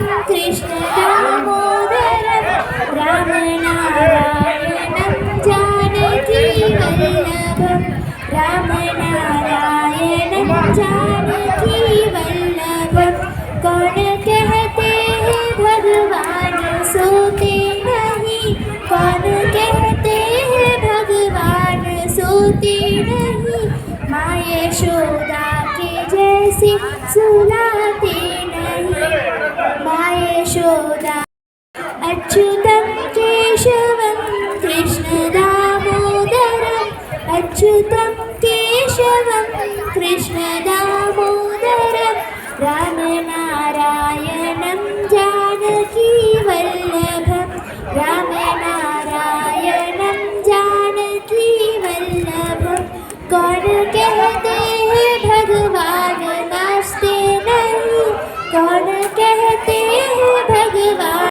कृष्ण दामोदरं रामनारायणं जानकी वल्लभं रामनारायणं जानकी वल्लभं कौन कहते हैं भगवान सोते नहीं कौन कहते हैं भगवान सोते नहीं माँ यशोदा के जैसी सुलाते नहीं माँ यशोदा अच्युतं केशवं कृष्ण दामोदरं अच्युतं केशवं कृष्ण दामोदरं रामनारायणं जानकी वल्लभं रामनारायणं जानकी वल्लभं कौन कहते हैं भगवान नाचते नहीं कौन कहते हैं भगवान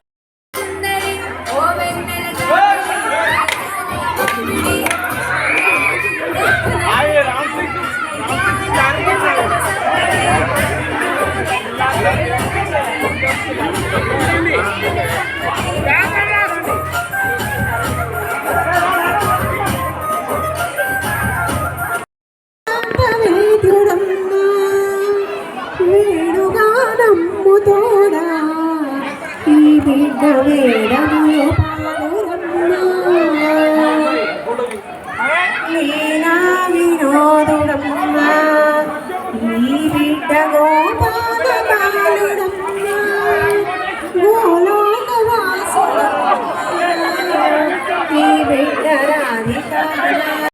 వేణుగానమ్ము తోడా ఈ బిడ్డ వేడములో